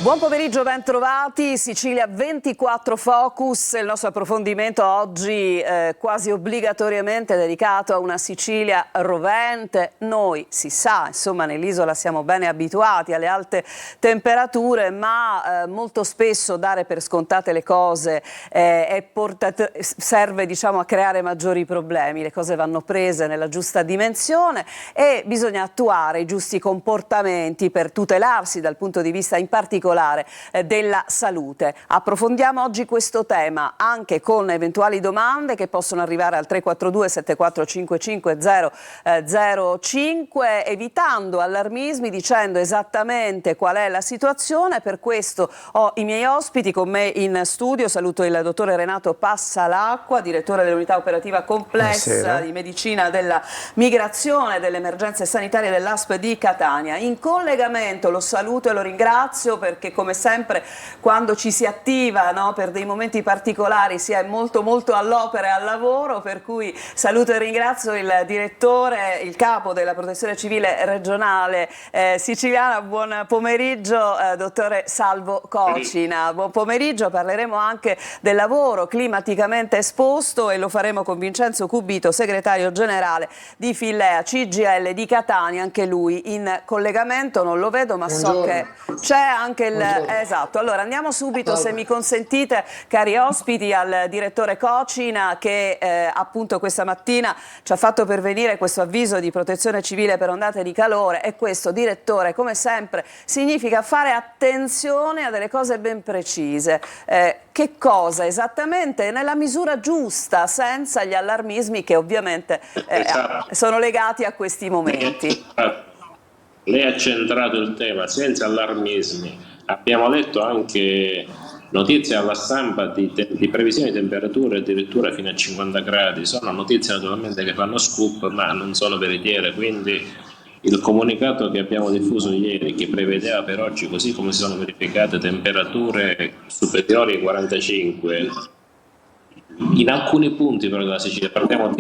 Buon pomeriggio, ben trovati. Sicilia 24 Focus, il nostro approfondimento oggi quasi obbligatoriamente dedicato a una Sicilia rovente. Noi, si sa, insomma, nell'isola siamo bene abituati alle alte temperature, ma molto spesso dare per scontate le cose serve, diciamo, a creare maggiori problemi. Le cose vanno prese nella giusta dimensione e bisogna attuare i giusti comportamenti per tutelarsi dal punto di vista in particolare della salute. Approfondiamo oggi questo tema anche con eventuali domande che possono arrivare al 342 7455 005, evitando allarmismi, dicendo esattamente qual è la situazione. Per questo ho i miei ospiti con me in studio. Saluto il dottore Renato Passalacqua, direttore dell'unità operativa complessa di medicina della migrazione e delle emergenze sanitarie dell'ASP di Catania. In collegamento lo saluto e lo ringrazio perché come sempre quando ci si attiva, no, per dei momenti particolari si è molto all'opera e al lavoro, per cui saluto e ringrazio il direttore, il capo della Protezione Civile regionale siciliana. Buon pomeriggio dottore Salvo Cocina. Buon pomeriggio, parleremo anche del lavoro climaticamente esposto e lo faremo con Vincenzo Cubito, segretario generale di Fillea CGIL di Catania, anche lui in collegamento, non lo vedo ma so che c'è anche esatto. Allora andiamo subito, se mi consentite, cari ospiti, al direttore Cocina che appunto questa mattina ci ha fatto pervenire questo avviso di protezione civile per ondate di calore, e questo, direttore, come sempre significa fare attenzione a delle cose ben precise. Che cosa esattamente? Nella misura giusta, senza gli allarmismi che ovviamente sono legati a questi momenti. Lei ha centrato il tema senza allarmismi. Abbiamo letto anche notizie alla stampa di previsioni di temperature addirittura fino a 50 gradi. Sono notizie naturalmente che fanno scoop, ma non sono veritiere. Quindi il comunicato che abbiamo diffuso ieri, che prevedeva per oggi, così come si sono verificate temperature superiori ai 45, in alcuni punti però della Sicilia, parliamo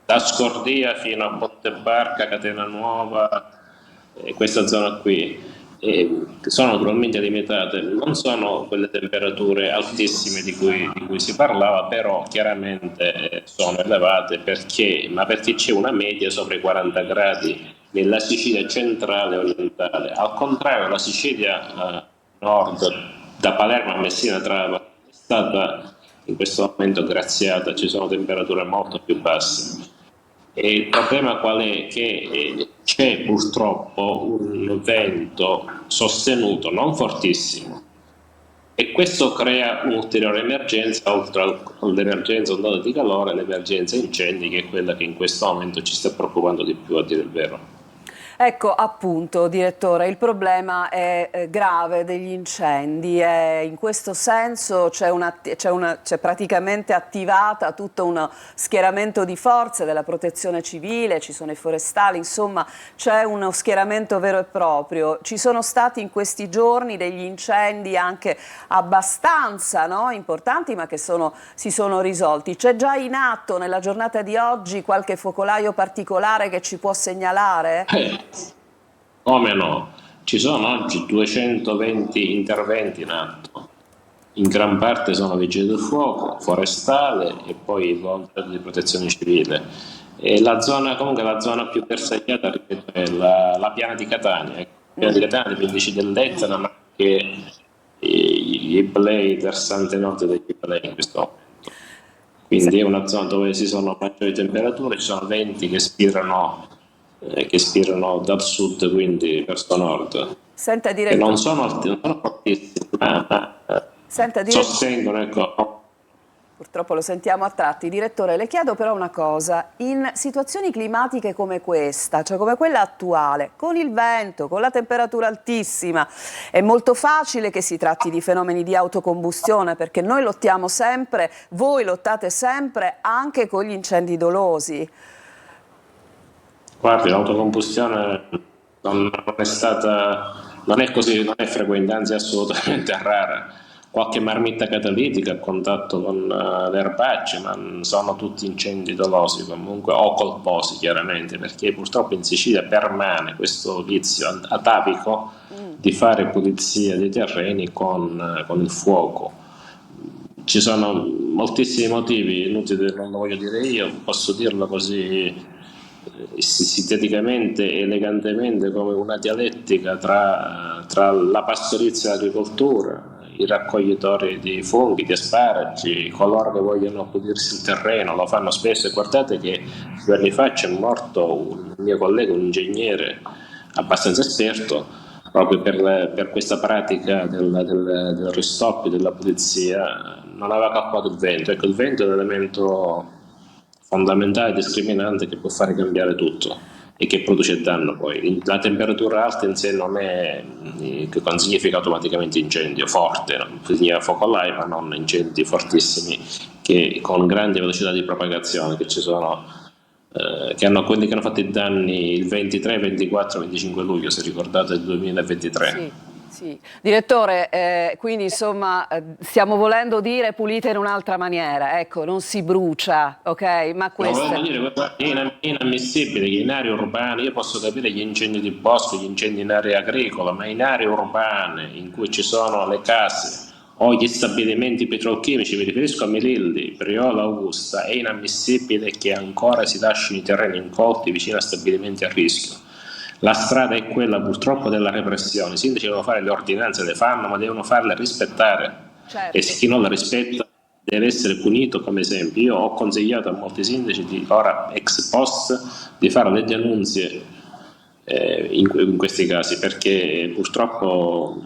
da Scordia fino a Ponte Barca, Catena Nuova, questa zona qui, sono naturalmente limitate, non sono quelle temperature altissime di cui si parlava, però chiaramente sono elevate perché c'è una media sopra i 40 gradi nella Sicilia centrale e orientale. Al contrario, la Sicilia nord, da Palermo a Messina Trava, è stata in questo momento graziata, ci sono temperature molto più basse. E il problema qual è? Che c'è purtroppo un vento sostenuto, non fortissimo, e questo crea un'ulteriore emergenza, oltre all'emergenza ondata di calore, l'emergenza incendi, che è quella che in questo momento ci sta preoccupando di più, a dire il vero. Ecco, appunto, direttore, il problema è grave degli incendi e in questo senso c'è praticamente attivata tutto uno schieramento di forze della protezione civile, ci sono i forestali, insomma c'è uno schieramento vero e proprio. Ci sono stati in questi giorni degli incendi anche abbastanza, no, importanti, ma che si sono risolti. C'è già in atto nella giornata di oggi qualche focolaio particolare che ci può segnalare? Come no? Ci sono oggi 220 interventi in atto, in gran parte sono vigili del fuoco, forestale e poi volontari di protezione civile. E la zona più bersagliata, ripeto, è la piana di Catania. La piana di Catania dei Medici dell'Etna, ma anche i Iblei, versante nord degli Iblei in questo momento. Quindi è una zona dove ci sono maggiori temperature, ci sono venti che spirano dal sud, quindi verso nord. Senta, che non sono fortissimi, ma sostengono, ecco. Purtroppo lo sentiamo a tratti. Direttore, le chiedo però una cosa: in situazioni climatiche come questa, cioè come quella attuale, con il vento, con la temperatura altissima, è molto facile che si tratti di fenomeni di autocombustione, perché noi lottiamo sempre, voi lottate sempre anche con gli incendi dolosi. Guardi, l'autocombustione non è frequente, anzi assolutamente rara. Qualche marmitta catalitica a contatto con le erbacce, ma sono tutti incendi dolosi comunque, o colposi chiaramente, perché purtroppo in Sicilia permane questo vizio atavico di fare pulizia dei terreni con il fuoco. Ci sono moltissimi motivi, inutile, non lo voglio dire io, posso dirlo così sinteticamente, elegantemente, come una dialettica tra la pastorizia e l'agricoltura, i raccoglitori di funghi, di asparagi, coloro che vogliono pulirsi il terreno, lo fanno spesso. E guardate che 2 anni fa c'è morto un mio collega, un ingegnere abbastanza esperto, proprio per questa pratica del ristocco, della pulizia. Non aveva calcolato il vento. Ecco, il vento è un elemento fondamentale, discriminante, che può fare cambiare tutto e che produce danno. Poi la temperatura alta in sé non è che non significa automaticamente incendio forte, no? Significa focolai, ma non incendi fortissimi che con grande velocità di propagazione, che ci sono, quelli che hanno fatto i danni il 23, 24, 25 luglio, se ricordate, del 2023. Sì, sì. Direttore, quindi insomma stiamo volendo dire pulite in un'altra maniera, ecco, non si brucia, ok? Ma Volevo dire, è inammissibile che in aree urbane, io posso capire gli incendi di bosco, gli incendi in aree agricole, ma in aree urbane in cui ci sono le case o gli stabilimenti petrolchimici, mi riferisco a Melilli, Priola, Augusta, è inammissibile che ancora si lasciino i terreni incolti vicino a stabilimenti a rischio. La strada è quella purtroppo della repressione. I sindaci devono fare le ordinanze, le fanno, ma devono farle rispettare. certo. E chi non le rispetta deve essere punito. Come esempio, io ho consigliato a molti sindaci ora ex post di fare le denunce in questi casi, perché purtroppo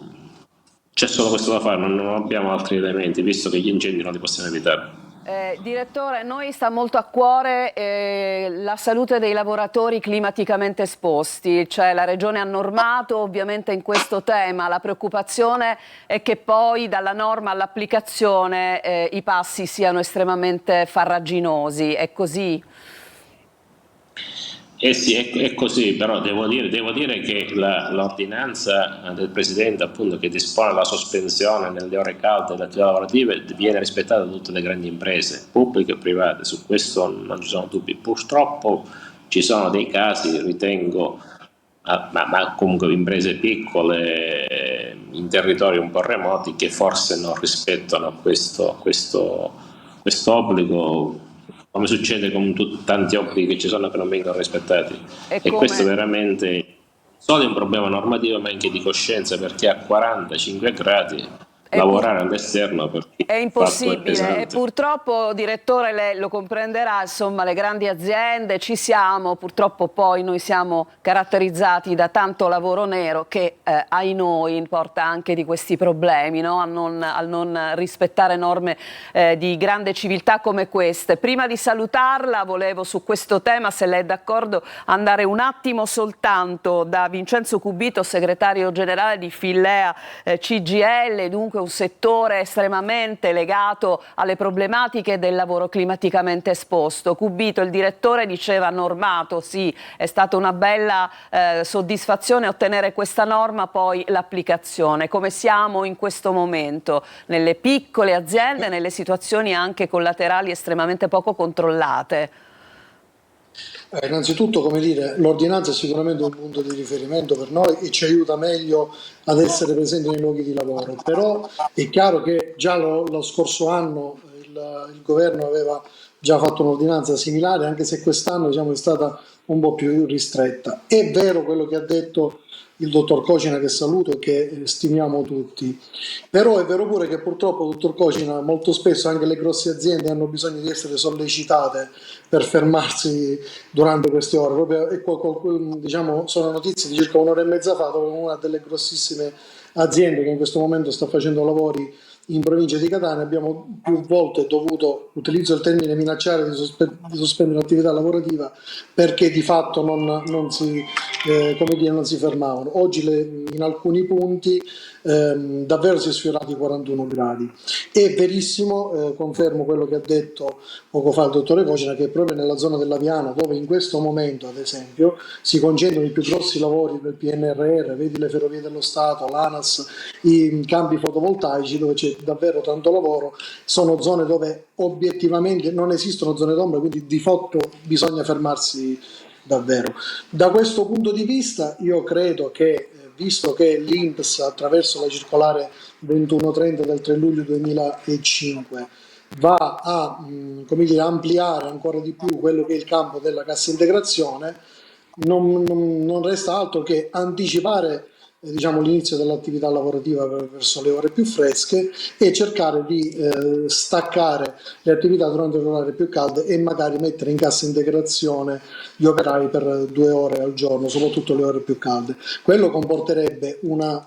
c'è solo questo da fare, non abbiamo altri elementi, visto che gli incendi non li possiamo evitare. Direttore, a noi sta molto a cuore la salute dei lavoratori climaticamente esposti, cioè la Regione ha normato ovviamente in questo tema, la preoccupazione è che poi dalla norma all'applicazione i passi siano estremamente farraginosi, è così? Eh sì, è così, però devo dire che l'ordinanza del Presidente, appunto, che dispone la sospensione nelle ore calde delle attività lavorative, viene rispettata da tutte le grandi imprese, pubbliche e private, su questo non ci sono dubbi. Purtroppo ci sono dei casi, ritengo, ma comunque imprese piccole, in territori un po' remoti, che forse non rispettano questo obbligo, come succede con tanti obblighi che ci sono che non vengono rispettati. È E questo come... veramente solo è un problema normativo, ma anche di coscienza, perché a 45 gradi È pur- lavorare all'esterno per chi È il fatto è impossibile e pesante. purtroppo, direttore, lei lo comprenderà, insomma, le grandi aziende ci siamo, purtroppo poi noi siamo caratterizzati da tanto lavoro nero che ai noi porta anche di questi problemi, no? A non rispettare norme di grande civiltà come queste. Prima di salutarla volevo su questo tema, se lei è d'accordo, andare un attimo soltanto da Vincenzo Cubito, segretario generale di Fillea CGIL, dunque un settore estremamente legato alle problematiche del lavoro climaticamente esposto. Cubito, il direttore, diceva normato, sì, è stata una bella soddisfazione ottenere questa norma, poi l'applicazione. Come siamo in questo momento nelle piccole aziende, nelle situazioni anche collaterali estremamente poco controllate? Innanzitutto, come dire, l'ordinanza è sicuramente un punto di riferimento per noi e ci aiuta meglio ad essere presenti nei luoghi di lavoro, però è chiaro che già lo scorso anno il governo aveva già fatto un'ordinanza similare, anche se quest'anno, diciamo, è stata un po' più ristretta. È vero quello che ha detto il dottor Cocina, che saluto e che stimiamo tutti, però è vero pure che purtroppo, dottor Cocina, molto spesso anche le grosse aziende hanno bisogno di essere sollecitate per fermarsi durante queste ore. Proprio, diciamo, sono notizie di circa un'ora e mezza fa, dove una delle grossissime aziende che in questo momento sta facendo lavori in provincia di Catania, abbiamo più volte dovuto, utilizzo il termine, minacciare di sospendere l'attività lavorativa perché di fatto non si, come dire, non si fermavano. Oggi in alcuni punti davvero si è sfiorato i 41 gradi. È verissimo, confermo quello che ha detto poco fa il dottore Cocina, che proprio nella zona dell'Aviano, dove in questo momento ad esempio si concentrano i più grossi lavori del PNRR, vedi le Ferrovie dello Stato, l'ANAS, i campi fotovoltaici, dove c'è davvero tanto lavoro, sono zone dove obiettivamente non esistono zone d'ombra, quindi di fatto bisogna fermarsi davvero. Da questo punto di vista io credo che visto che l'INPS attraverso la circolare 2130 del 3 luglio 2005 va a come dire, ampliare ancora di più quello che è il campo della cassa integrazione, non resta altro che anticipare diciamo, l'inizio dell'attività lavorativa verso le ore più fresche e cercare di staccare le attività durante le ore più calde e magari mettere in cassa integrazione gli operai per 2 ore al giorno, soprattutto le ore più calde. Quello comporterebbe una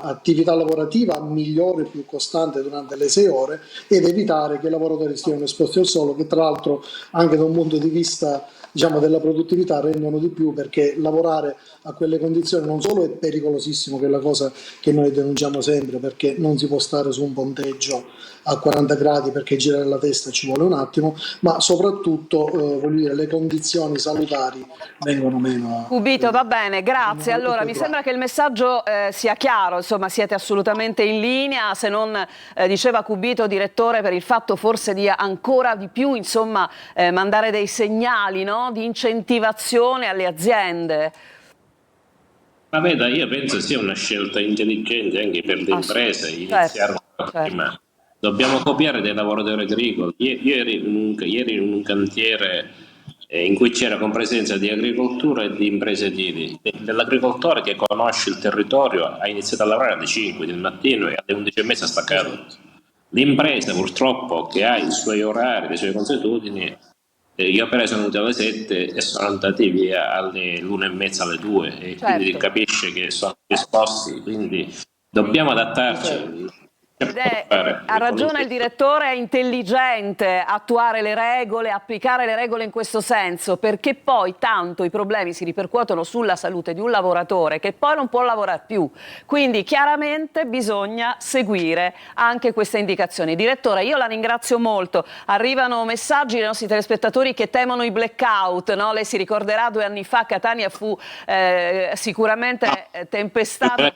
attività lavorativa migliore, più costante durante le 6 ore ed evitare che i lavoratori stiano esposti al sole, che tra l'altro anche da un punto di vista diciamo, della produttività rendono di più, perché lavorare a quelle condizioni non solo è pericolosissimo, che è la cosa che noi denunciamo sempre, perché non si può stare su un ponteggio a 40 gradi perché girare la testa ci vuole un attimo, ma soprattutto voglio dire, le condizioni salutari vengono meno. Cubito, va bene, grazie. Allora, mi sembra che il messaggio sia chiaro, insomma, siete assolutamente in linea, se non diceva Cubito, direttore, per il fatto forse di ancora di più, insomma, mandare dei segnali, no? Di incentivazione alle aziende. Ma veda, io penso sia una scelta intelligente anche per le imprese iniziare prima. Dobbiamo copiare dei lavoratori agricoli. Ieri in un cantiere in cui c'era con presenza di agricoltura e di imprese edili. Dell'agricoltore che conosce il territorio ha iniziato a lavorare alle 5 del mattino e alle 11:30 ha staccato. L'impresa purtroppo che ha i suoi orari, le sue consuetudini, gli operai sono venuti alle 7 e sono andati via alle 1:30, alle 2 e quindi capisce che sono esposti, quindi dobbiamo adattarci. Ha ragione il direttore, è intelligente attuare le regole, applicare le regole in questo senso, perché poi tanto i problemi si ripercuotono sulla salute di un lavoratore che poi non può lavorare più, quindi chiaramente bisogna seguire anche queste indicazioni. Direttore, io la ringrazio molto, arrivano messaggi dai nostri telespettatori che temono i blackout, no? Lei si ricorderà 2 anni fa Catania fu sicuramente tempestata.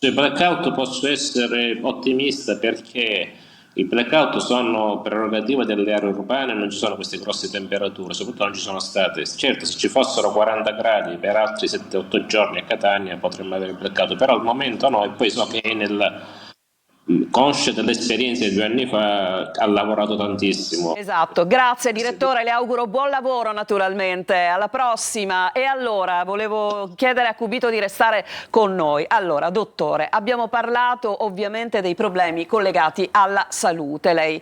Sui blackout posso essere ottimista, perché i blackout sono prerogativa delle aree urbane, non ci sono queste grosse temperature, soprattutto non ci sono state. Certo, se ci fossero 40 gradi per altri 7-8 giorni a Catania potremmo avere il blackout, però al momento no, e poi so che conscia dell'esperienza di 2 anni fa ha lavorato tantissimo. Esatto, grazie direttore, le auguro buon lavoro naturalmente, alla prossima. E allora volevo chiedere a Cubito di restare con noi. Allora dottore, abbiamo parlato ovviamente dei problemi collegati alla salute, lei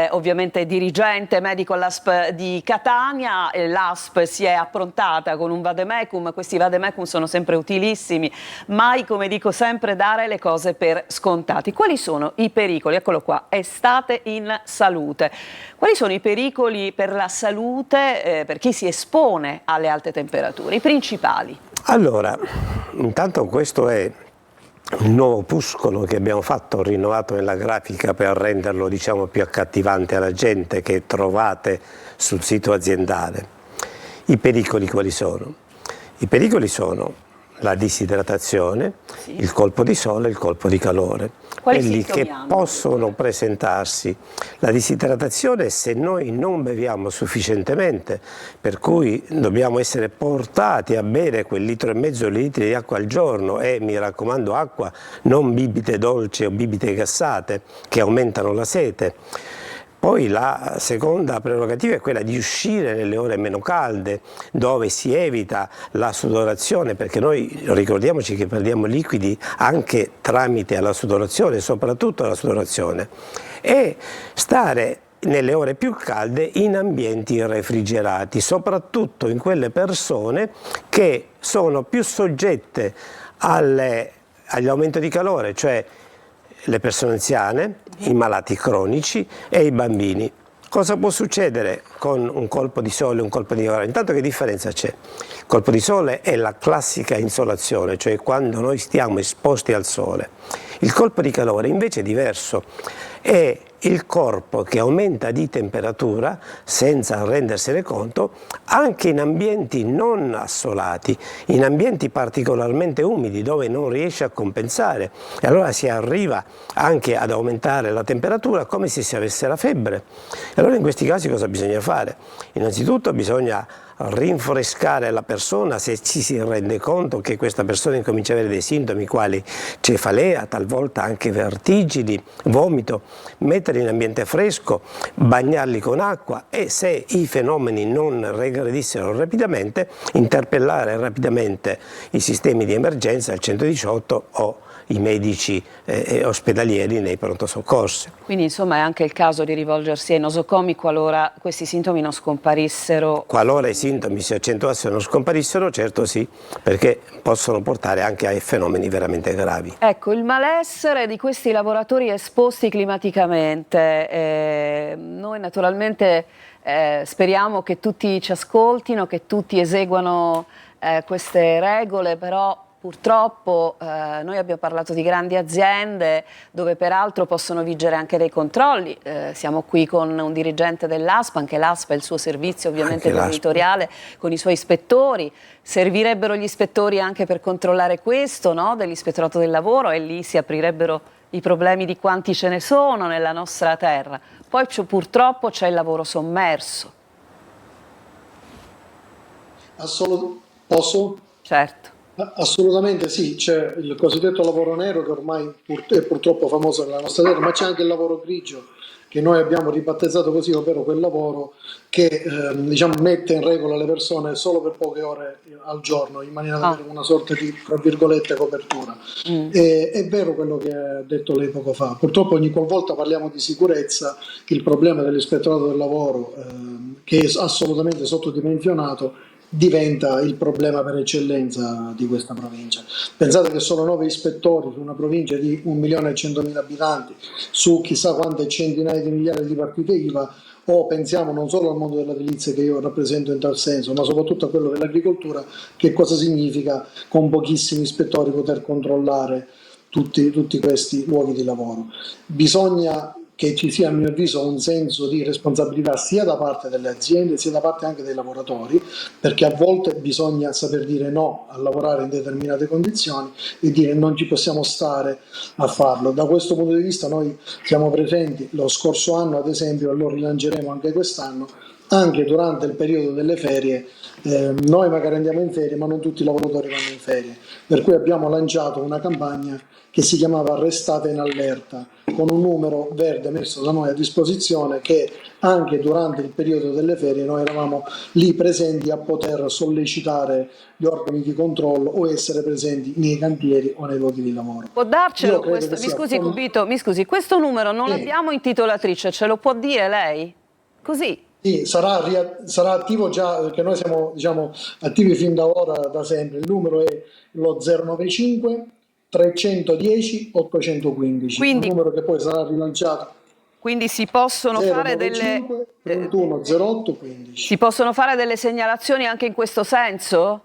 ovviamente è dirigente medico all'ASP di Catania, l'ASP si è approntata con un vademecum, questi vademecum sono sempre utilissimi, mai, come dico sempre, dare le cose per scontati. Quali sono i pericoli? Eccolo qua, estate in salute. Quali sono i pericoli per la salute per chi si espone alle alte temperature? I principali? Allora, intanto questo è un nuovo opuscolo che abbiamo fatto, rinnovato nella grafica per renderlo diciamo più accattivante alla gente, che trovate sul sito aziendale. I pericoli quali sono? I pericoli sono la disidratazione, il colpo di sole e il colpo di calore, quelli che possono presentarsi. La disidratazione se noi non beviamo sufficientemente, per cui dobbiamo essere portati a bere quel 1,5 litri di acqua al giorno, e mi raccomando acqua, non bibite dolci o bibite gassate che aumentano la sete. Poi la seconda prerogativa è quella di uscire nelle ore meno calde, dove si evita la sudorazione, perché noi ricordiamoci che perdiamo liquidi anche tramite la sudorazione, soprattutto la sudorazione, e stare nelle ore più calde in ambienti refrigerati, soprattutto in quelle persone che sono più soggette agli aumenti di calore, cioè le persone anziane, i malati cronici e i bambini. Cosa può succedere con un colpo di sole e un colpo di calore? Intanto che differenza c'è? Il colpo di sole è la classica insolazione, cioè quando noi stiamo esposti al sole. Il colpo di calore invece è diverso, è il corpo che aumenta di temperatura senza rendersene conto anche in ambienti non assolati, in ambienti particolarmente umidi dove non riesce a compensare, e allora si arriva anche ad aumentare la temperatura come se si avesse la febbre. E allora in questi casi cosa bisogna fare? fare? Innanzitutto bisogna rinfrescare la persona se ci si rende conto che questa persona incomincia a avere dei sintomi quali cefalea, talvolta anche vertigini, vomito, metterli in ambiente fresco, bagnarli con acqua e se i fenomeni non regredissero rapidamente, interpellare rapidamente i sistemi di emergenza, il 118 o i medici ospedalieri nei pronto soccorso. Quindi insomma è anche il caso di rivolgersi ai nosocomi qualora questi sintomi non scomparissero? Qualora i sintomi si accentuassero e non scomparissero, certo sì, perché possono portare anche a fenomeni veramente gravi. Ecco, il malessere di questi lavoratori esposti climaticamente, noi naturalmente speriamo che tutti ci ascoltino, che tutti eseguano queste regole, però purtroppo noi abbiamo parlato di grandi aziende dove peraltro possono vigere anche dei controlli, siamo qui con un dirigente dell'ASPA, anche l'ASPA ha il suo servizio ovviamente territoriale con i suoi ispettori, servirebbero gli ispettori anche per controllare questo, no? Dell'ispettorato del lavoro e lì si aprirebbero i problemi di quanti ce ne sono nella nostra terra. Poi purtroppo c'è il lavoro sommerso. Posso? Certo. Assolutamente sì, c'è il cosiddetto lavoro nero che ormai è purtroppo famoso nella nostra terra, ma c'è anche il lavoro grigio che noi abbiamo ribattezzato così, ovvero quel lavoro che diciamo, mette in regola le persone solo per poche ore al giorno in maniera da avere una sorta di, tra virgolette, copertura. È vero quello che ha detto lei poco fa, purtroppo ogni qualvolta parliamo di sicurezza il problema dell'ispettorato del lavoro che è assolutamente sottodimensionato diventa il problema per eccellenza di questa provincia. Pensate che sono 9 ispettori su una provincia di 1.100.000 abitanti, su chissà quante centinaia di migliaia di partite IVA, o pensiamo non solo al mondo dell'edilizia che io rappresento in tal senso, ma soprattutto a quello dell'agricoltura, che cosa significa con pochissimi ispettori poter controllare tutti questi luoghi di lavoro. Bisogna che ci sia a mio avviso un senso di responsabilità sia da parte delle aziende sia da parte anche dei lavoratori, perché a volte bisogna saper dire no a lavorare in determinate condizioni e dire non ci possiamo stare a farlo. Da questo punto di vista noi siamo presenti lo scorso anno ad esempio e lo rilanceremo anche quest'anno, anche durante il periodo delle ferie. Noi magari andiamo in ferie ma non tutti i lavoratori vanno in ferie, per cui abbiamo lanciato una campagna che si chiamava Restate in allerta, con un numero verde messo da noi a disposizione che anche durante il periodo delle ferie noi eravamo lì presenti a poter sollecitare gli organi di controllo o essere presenti nei cantieri o nei luoghi di lavoro. Può darcelo questo? Mi scusi Cubito, mi scusi, questo numero non abbiamo intitolatrice, ce lo può dire lei? Così. Sì, sarà attivo già, perché noi siamo diciamo, attivi fin da ora, da sempre. Il numero è lo 095 310 815, quindi, un numero che poi sarà rilanciato. Quindi si possono 095 fare delle 31 08 15. Si possono fare delle segnalazioni anche in questo senso?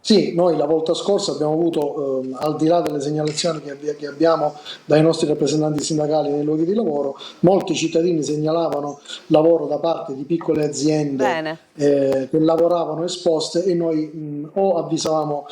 Sì, noi la volta scorsa abbiamo avuto, al di là delle segnalazioni che abbiamo dai nostri rappresentanti sindacali nei luoghi di lavoro, molti cittadini segnalavano lavoro da parte di piccole aziende che lavoravano esposte e noi o avvisavamo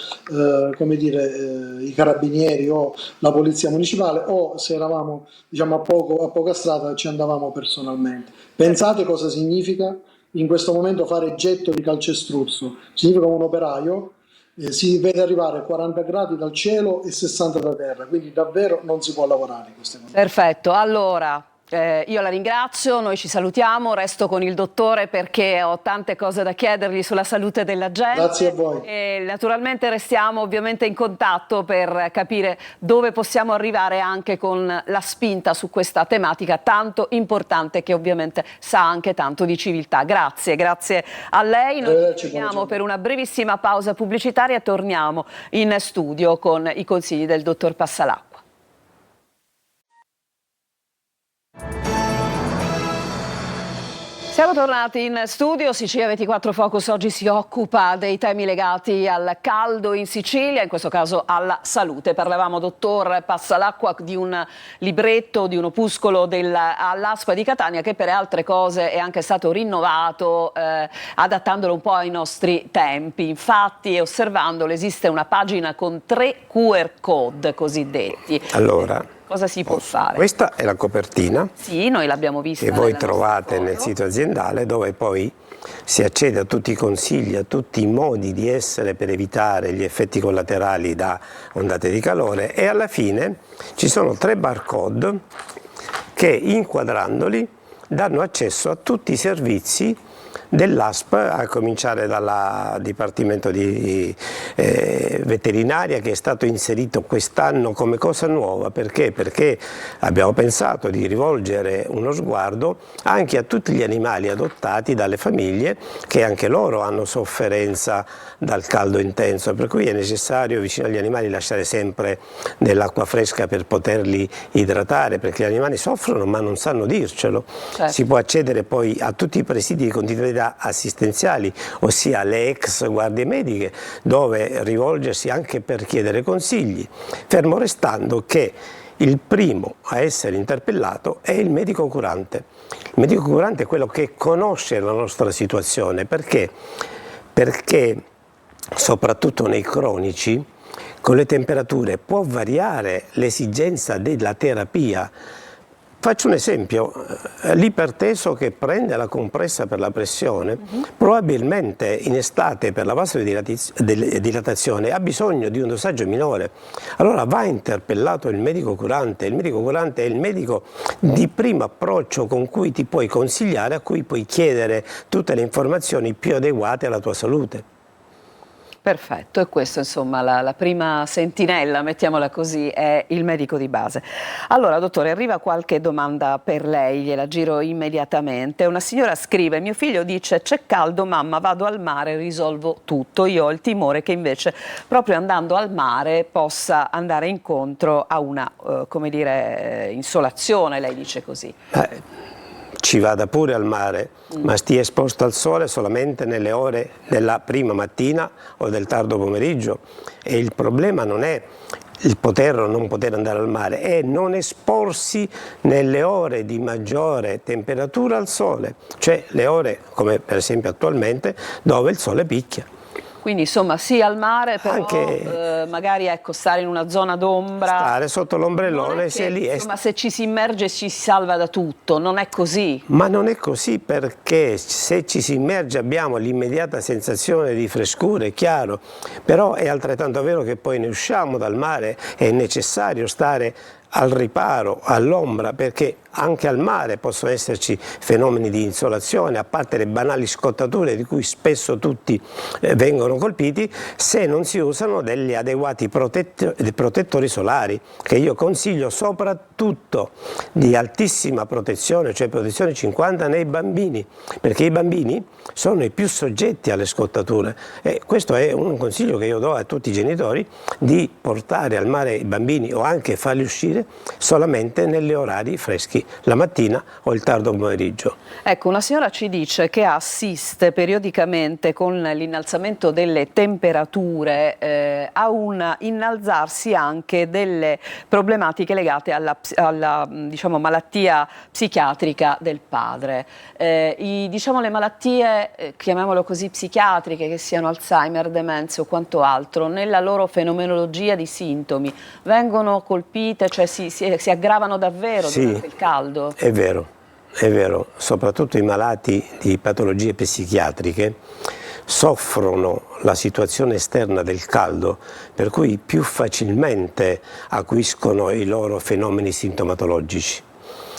come dire, i carabinieri o la polizia municipale o se eravamo diciamo, a poca strada ci andavamo personalmente. Pensate cosa significa in questo momento fare getto di calcestruzzo? Significa un operaio si vede arrivare 40 gradi dal cielo e 60 da terra, quindi davvero non si può lavorare in queste condizioni. Perfetto, allora io la ringrazio, noi ci salutiamo, resto con il dottore perché ho tante cose da chiedergli sulla salute della gente. Grazie a voi. E naturalmente restiamo ovviamente in contatto per capire dove possiamo arrivare anche con la spinta su questa tematica tanto importante che ovviamente sa anche tanto di civiltà. Grazie, grazie a lei. Noi ci fermiamo per una brevissima pausa pubblicitaria e torniamo in studio con i consigli del dottor Passalacqua. Siamo tornati in studio, Sicilia 24 Focus oggi si occupa dei temi legati al caldo in Sicilia, in questo caso alla salute. Parlavamo, dottor Passalacqua, di un libretto, di un opuscolo all'ASPA di Catania che per altre cose è anche stato rinnovato adattandolo un po' ai nostri tempi. Infatti, osservandolo, esiste una pagina con 3 QR code cosiddetti. Allora, Cosa si può fare? Questa è la copertina. Sì, noi l'abbiamo vista. Che voi nella trovate nostra nel foto. sito aziendale, dove poi si accede a tutti i consigli, a tutti i modi di essere per evitare gli effetti collaterali da ondate di calore, e alla fine ci sono 3 barcode che, inquadrandoli, danno accesso a tutti i servizi dell'ASP, a cominciare dal Dipartimento di Veterinaria, che è stato inserito quest'anno come cosa nuova. Perché? Perché abbiamo pensato di rivolgere uno sguardo anche a tutti gli animali adottati dalle famiglie, che anche loro hanno sofferenza dal caldo intenso, per cui è necessario vicino agli animali lasciare sempre dell'acqua fresca per poterli idratare, perché gli animali soffrono ma non sanno dircelo. Certo. Si può accedere poi a tutti i presidi di continuità assistenziali, ossia le ex guardie mediche, dove rivolgersi anche per chiedere consigli, fermo restando che il primo a essere interpellato è il medico curante. Il medico curante è quello che conosce la nostra situazione. Perché? Perché soprattutto nei cronici, con le temperature può variare l'esigenza della terapia. Faccio un esempio: l'iperteso che prende la compressa per la pressione, probabilmente in estate per la vasodilatazione ha bisogno di un dosaggio minore. Allora va interpellato il medico curante. Il medico curante è il medico di primo approccio con cui ti puoi consigliare, a cui puoi chiedere tutte le informazioni più adeguate alla tua salute. Perfetto, e questo insomma la prima sentinella, mettiamola così, è il medico di base. Allora dottore, arriva qualche domanda per lei, gliela giro immediatamente. Una signora scrive: mio figlio dice c'è caldo mamma, vado al mare, risolvo tutto. Io ho il timore che invece proprio andando al mare possa andare incontro a una, come dire, insolazione, lei dice così. Ci vada pure al mare, ma stia esposto al sole solamente nelle ore della prima mattina o del tardo pomeriggio, e il problema non è il poter o non poter andare al mare, è non esporsi nelle ore di maggiore temperatura al sole, cioè le ore come per esempio attualmente dove il sole picchia. Quindi insomma sì al mare, però Anche magari ecco, stare in una zona d'ombra. Stare sotto l'ombrellone, se lì è. Insomma, se ci si immerge ci si salva da tutto, non è così. Ma non è così, perché se ci si immerge abbiamo l'immediata sensazione di frescura, è chiaro, però è altrettanto vero che poi ne usciamo dal mare, è necessario stare al riparo, all'ombra, perché anche al mare possono esserci fenomeni di insolazione, a parte le banali scottature di cui spesso tutti vengono colpiti, se non si usano degli adeguati protettori solari, che io consiglio soprattutto di altissima protezione, cioè protezione 50 nei bambini, perché i bambini sono i più soggetti alle scottature, e questo è un consiglio che io do a tutti i genitori, di portare al mare i bambini o anche farli uscire solamente negli orari freschi, la mattina o il tardo pomeriggio. Ecco, una signora ci dice che assiste periodicamente con l'innalzamento delle temperature a un innalzarsi anche delle problematiche legate alla diciamo, malattia psichiatrica del padre. Diciamo le malattie, chiamiamolo così, psichiatriche, che siano Alzheimer, demenze o quanto altro, nella loro fenomenologia di sintomi vengono colpite, cioè si aggravano davvero durante il caldo? È vero, soprattutto i malati di patologie psichiatriche soffrono la situazione esterna del caldo, per cui più facilmente acuiscono i loro fenomeni sintomatologici.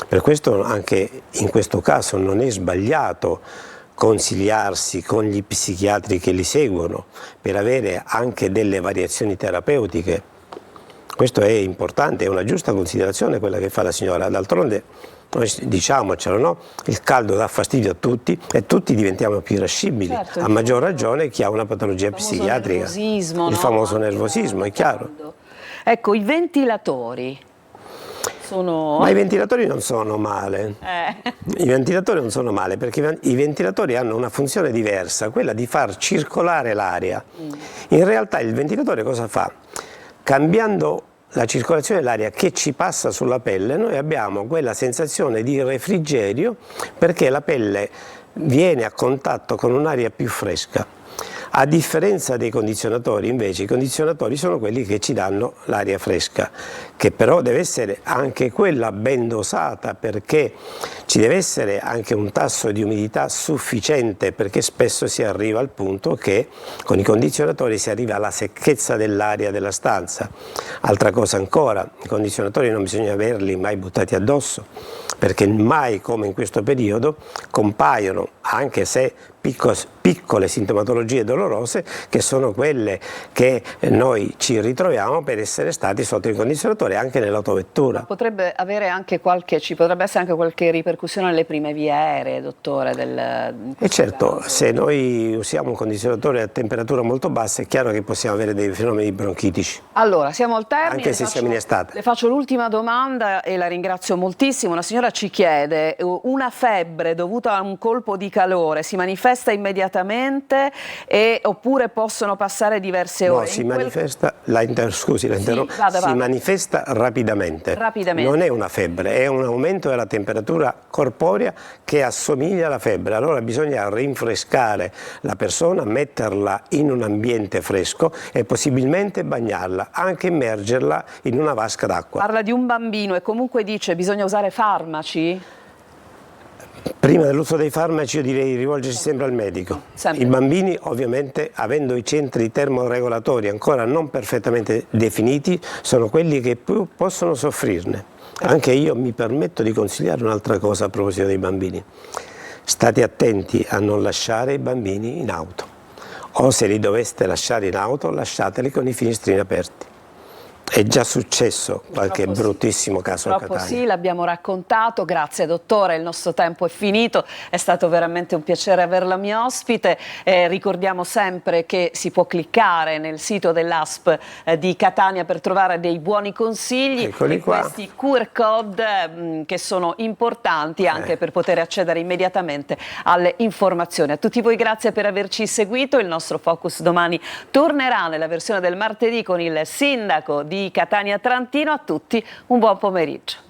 Per questo anche in questo caso non è sbagliato consigliarsi con gli psichiatri che li seguono per avere anche delle variazioni terapeutiche. Questo è importante, è una giusta considerazione quella che fa la signora. D'altronde, noi diciamocelo, no? Il caldo dà fastidio a tutti e tutti diventiamo più irascibili, certo, a maggior ragione chi ha una patologia psichiatrica. Il famoso nervosismo, è chiaro. Ecco, i ventilatori sono... Ma i ventilatori non sono male. I ventilatori non sono male, perché i ventilatori hanno una funzione diversa, quella di far circolare l'aria. In realtà il ventilatore cosa fa? Cambiando la circolazione dell'aria che ci passa sulla pelle, noi abbiamo quella sensazione di refrigerio, perché la pelle viene a contatto con un'aria più fresca. A differenza dei condizionatori, invece, i condizionatori sono quelli che ci danno l'aria fresca, che però deve essere anche quella ben dosata, perché ci deve essere anche un tasso di umidità sufficiente, perché spesso si arriva al punto che con i condizionatori si arriva alla secchezza dell'aria della stanza. Altra cosa ancora, i condizionatori non bisogna averli mai buttati addosso, perché mai come in questo periodo compaiono, anche se piccole sintomatologie dolorose, che sono quelle che noi ci ritroviamo per essere stati sotto il condizionatore anche nell'autovettura. Ci potrebbe essere anche qualche ripercussione nelle prime vie aeree, dottore? E certo, se noi usiamo un condizionatore a temperatura molto bassa è chiaro che possiamo avere dei fenomeni bronchitici. Allora, siamo al termine. Anche se siamo in estate. Le faccio l'ultima domanda e la ringrazio moltissimo. Una signora ci chiede: una febbre dovuta a un colpo di calore si manifesta immediatamente oppure possono passare diverse ore? No, si manifesta, si manifesta rapidamente. Non è una febbre, è un aumento della temperatura corporea che assomiglia alla febbre. Allora bisogna rinfrescare la persona, metterla in un ambiente fresco e possibilmente bagnarla, anche immergerla in una vasca d'acqua. Parla di un bambino e comunque dice bisogna usare farmaci? Prima dell'uso dei farmaci io direi rivolgersi sempre al medico. Sempre. I bambini, ovviamente, avendo i centri termoregolatori ancora non perfettamente definiti, sono quelli che più possono soffrirne. Anche io mi permetto di consigliare un'altra cosa a proposito dei bambini. State attenti a non lasciare i bambini in auto, o se li doveste lasciare in auto lasciateli con i finestrini aperti. È già successo qualche bruttissimo caso a Catania. Sì, l'abbiamo raccontato. Grazie dottore, il nostro tempo è finito, è stato veramente un piacere averla mia ospite. Ricordiamo sempre che si può cliccare nel sito dell'ASP di Catania per trovare dei buoni consigli. Eccoli qua. Questi QR code che sono importanti anche per poter accedere immediatamente alle informazioni. A tutti voi grazie per averci seguito. Il nostro Focus domani tornerà nella versione del martedì con il sindaco di Catania Trantino. A tutti un buon pomeriggio.